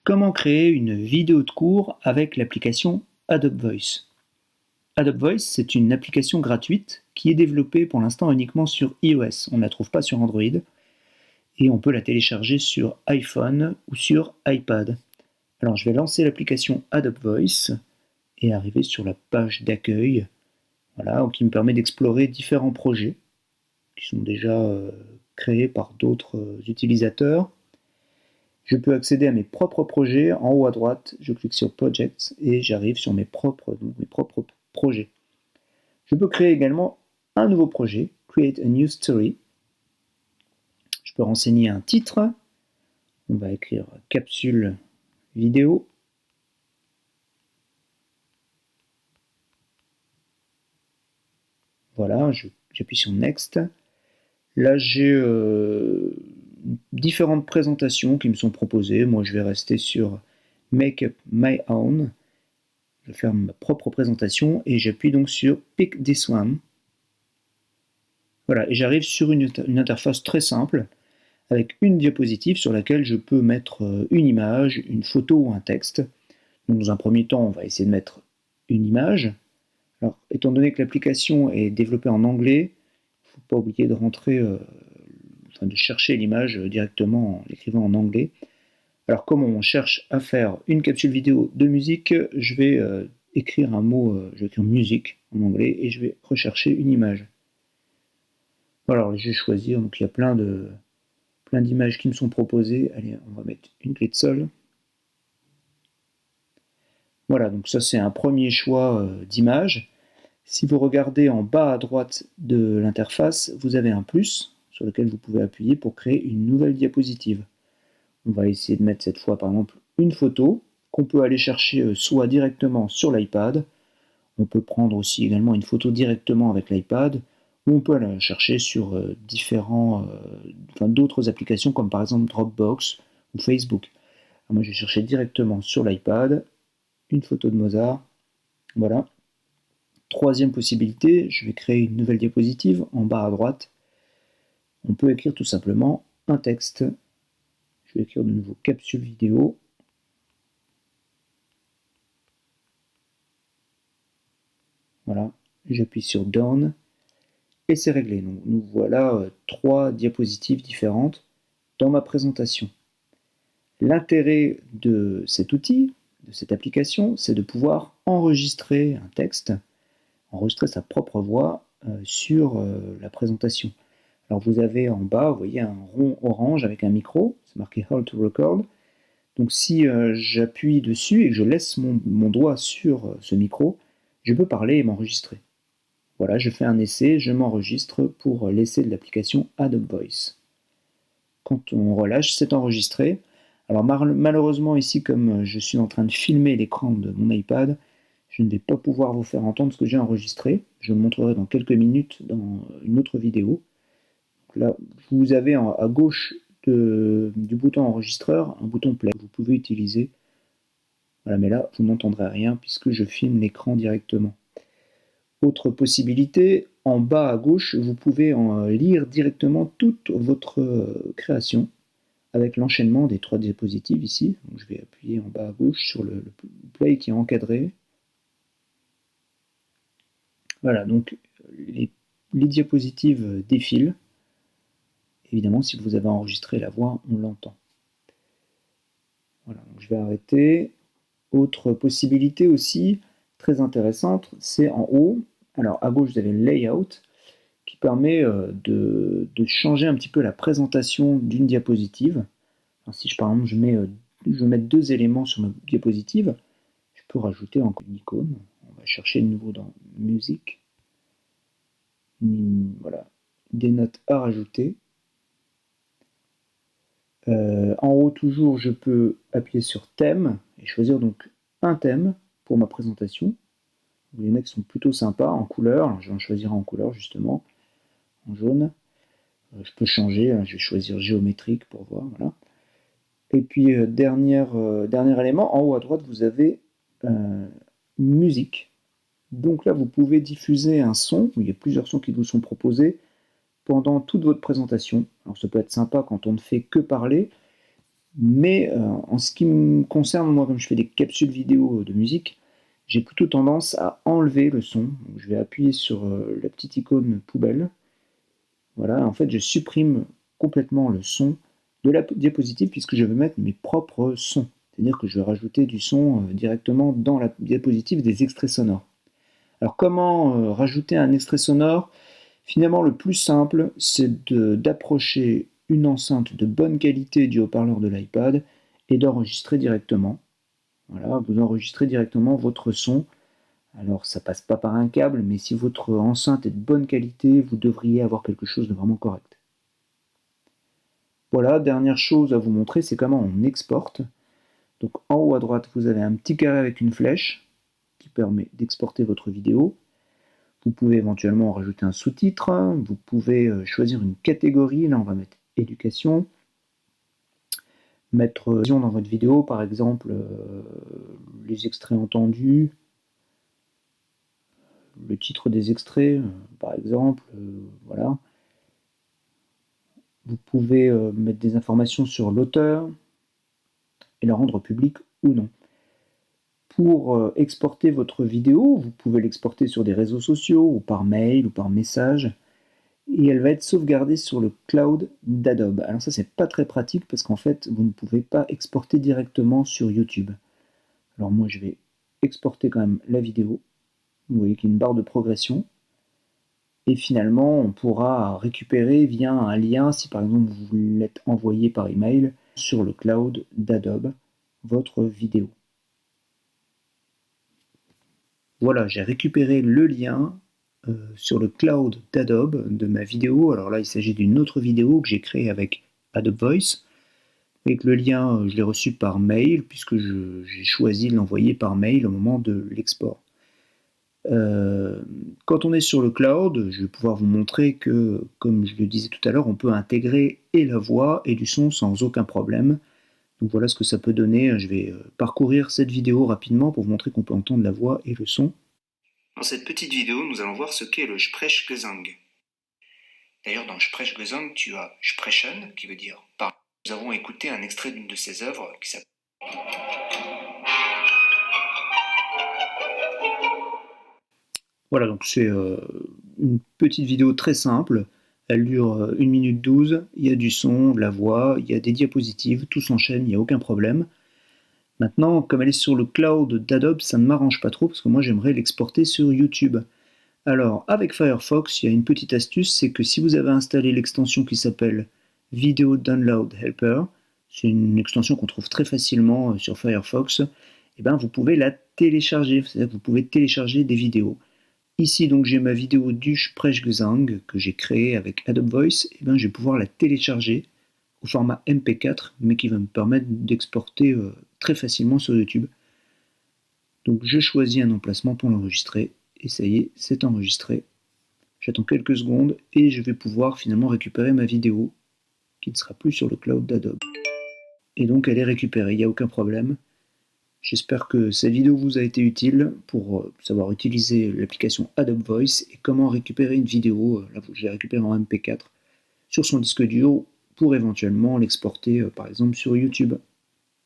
Comment créer une vidéo de cours avec l'application Adobe Voice? Adobe Voice, c'est une application gratuite qui est développée pour l'instant uniquement sur iOS. On ne la trouve pas sur Android et on peut la télécharger sur iPhone ou sur iPad. Alors je vais lancer l'application Adobe Voice et arriver sur la page d'accueil, voilà, qui me permet d'explorer différents projets qui sont déjà créés par d'autres utilisateurs. Je peux accéder à mes propres projets. En haut à droite, je clique sur Projects et j'arrive sur mes propres projets. Je peux créer également un nouveau projet, Create a New Story. Je peux renseigner un titre. On va écrire capsule vidéo. Voilà, j'appuie sur Next. Là, j'ai différentes présentations qui me sont proposées. Moi, je vais rester sur Make Up My Own. Je vais faire ma propre présentation et j'appuie donc sur Pick This One. Voilà, et j'arrive sur une interface très simple avec une diapositive sur laquelle je peux mettre une image, une photo ou un texte. Donc, dans un premier temps, on va essayer de mettre une image. Alors, étant donné que l'application est développée en anglais, il ne faut pas oublier de rentrer, de chercher l'image directement en l'écrivant en anglais. Alors, comme on cherche à faire une capsule vidéo de musique, je vais écrire un mot, je vais écrire musique en anglais et je vais rechercher une image. Alors, je vais choisir, donc il y a plein d'images qui me sont proposées. Allez, on va mettre une clé de sol. Voilà, donc ça c'est un premier choix d'image. Si vous regardez en bas à droite de l'interface, vous avez un plus sur lequel vous pouvez appuyer pour créer une nouvelle diapositive. On va essayer de mettre cette fois par exemple une photo qu'on peut aller chercher soit directement sur l'iPad. On peut prendre aussi également une photo directement avec l'iPad, ou on peut aller la chercher sur d'autres applications comme par exemple Dropbox ou Facebook. Alors moi je vais chercher directement sur l'iPad une photo de Mozart. Voilà. Troisième possibilité, je vais créer une nouvelle diapositive en bas à droite. On peut écrire tout simplement un texte. Je vais écrire de nouveau capsule vidéo. Voilà, j'appuie sur Down et c'est réglé. Donc, nous voilà trois diapositives différentes dans ma présentation. L'intérêt de cet outil, de cette application, c'est de pouvoir enregistrer un texte, enregistrer sa propre voix sur la présentation. Alors vous avez en bas, vous voyez un rond orange avec un micro, c'est marqué Hold to Record. Donc si j'appuie dessus et que je laisse mon doigt sur ce micro, je peux parler et m'enregistrer. Voilà, je fais un essai, je m'enregistre pour l'essai de l'application Adobe Voice. Quand on relâche, c'est enregistré. Alors malheureusement ici, comme je suis en train de filmer l'écran de mon iPad, je ne vais pas pouvoir vous faire entendre ce que j'ai enregistré. Je le montrerai dans quelques minutes dans une autre vidéo. Là, vous avez à gauche du bouton enregistreur un bouton play que vous pouvez utiliser. Voilà, mais là, vous n'entendrez rien puisque je filme l'écran directement. Autre possibilité, en bas à gauche, vous pouvez lire directement toute votre création avec l'enchaînement des trois diapositives ici. Donc, je vais appuyer en bas à gauche sur le play qui est encadré. Voilà, donc les diapositives défilent. Évidemment, si vous avez enregistré la voix, on l'entend. Voilà, donc je vais arrêter. Autre possibilité aussi, très intéressante, c'est en haut. Alors à gauche, vous avez le layout qui permet de changer un petit peu la présentation d'une diapositive. Alors, si par exemple je veux mettre deux éléments sur ma diapositive, je peux rajouter encore une icône. On va chercher de nouveau dans musique. Voilà, des notes à rajouter. En haut toujours, je peux appuyer sur thème et choisir donc un thème pour ma présentation. Il y en a qui sont plutôt sympas en couleur. Alors, je vais en choisir en couleur justement, en jaune. Je peux changer, je vais choisir géométrique pour voir. Voilà. Et puis dernier élément, en haut à droite, vous avez musique. Donc là, vous pouvez diffuser un son. Il y a plusieurs sons qui vous sont proposés pendant toute votre présentation. Alors ça peut être sympa quand on ne fait que parler, Mais en ce qui me concerne, moi, comme je fais des capsules vidéo de musique, j'ai plutôt tendance à enlever le son. Donc, je vais appuyer sur la petite icône poubelle. Voilà, en fait, je supprime complètement le son de la diapositive puisque je veux mettre mes propres sons. C'est-à-dire que je vais rajouter du son directement dans la diapositive des extraits sonores. Alors comment rajouter un extrait sonore? Finalement, le plus simple, c'est d'approcher une enceinte de bonne qualité du haut-parleur de l'iPad et d'enregistrer directement. Voilà, vous enregistrez directement votre son. Alors, ça passe pas par un câble, mais si votre enceinte est de bonne qualité, vous devriez avoir quelque chose de vraiment correct. Voilà, dernière chose à vous montrer, c'est comment on exporte. Donc, en haut à droite, vous avez un petit carré avec une flèche qui permet d'exporter votre vidéo. Vous pouvez éventuellement rajouter un sous-titre, vous pouvez choisir une catégorie, là on va mettre éducation, mettre dans votre vidéo, par exemple les extraits entendus, le titre des extraits, par exemple, voilà. Vous pouvez mettre des informations sur l'auteur et la rendre publique ou non. Pour exporter votre vidéo, vous pouvez l'exporter sur des réseaux sociaux ou par mail ou par message. Et elle va être sauvegardée sur le cloud d'Adobe. Alors ça, c'est pas très pratique parce qu'en fait, vous ne pouvez pas exporter directement sur YouTube. Alors moi, je vais exporter quand même la vidéo. Vous voyez qu'il y a une barre de progression. Et finalement, on pourra récupérer via un lien, si par exemple vous l'êtes envoyé par email, sur le cloud d'Adobe, votre vidéo. Voilà, j'ai récupéré le lien sur le cloud d'Adobe de ma vidéo. Alors là, il s'agit d'une autre vidéo que j'ai créée avec Adobe Voice. Et que le lien, je l'ai reçu par mail, puisque j'ai choisi de l'envoyer par mail au moment de l'export. Quand on est sur le cloud, je vais pouvoir vous montrer que, comme je le disais tout à l'heure, on peut intégrer et la voix et du son sans aucun problème. Donc voilà ce que ça peut donner. Je vais parcourir cette vidéo rapidement pour vous montrer qu'on peut entendre la voix et le son. Dans cette petite vidéo, nous allons voir ce qu'est le Sprechgesang. D'ailleurs, dans Sprechgesang, tu as Sprechen, qui veut dire parler. Nous avons écouté un extrait d'une de ses œuvres qui s'appelle... Voilà, donc c'est une petite vidéo très simple. Elle dure 1 minute 12. Il y a du son, de la voix, il y a des diapositives, tout s'enchaîne, il n'y a aucun problème. Maintenant, comme elle est sur le cloud d'Adobe, ça ne m'arrange pas trop parce que moi j'aimerais l'exporter sur YouTube. Alors, avec Firefox, il y a une petite astuce, c'est que si vous avez installé l'extension qui s'appelle Video Download Helper, c'est une extension qu'on trouve très facilement sur Firefox, et ben vous pouvez la télécharger, c'est-à-dire que vous pouvez télécharger des vidéos. Ici, donc, j'ai ma vidéo du Sprechgesang que j'ai créée avec Adobe Voice, et ben je vais pouvoir la télécharger au format MP4, mais qui va me permettre d'exporter très facilement sur YouTube. Donc, je choisis un emplacement pour l'enregistrer. Et ça y est, c'est enregistré. J'attends quelques secondes et je vais pouvoir finalement récupérer ma vidéo qui ne sera plus sur le cloud d'Adobe. Et donc elle est récupérée, il n'y a aucun problème. J'espère que cette vidéo vous a été utile pour savoir utiliser l'application Adobe Voice et comment récupérer une vidéo, là je l'ai récupérée en MP4, sur son disque dur pour éventuellement l'exporter par exemple sur YouTube.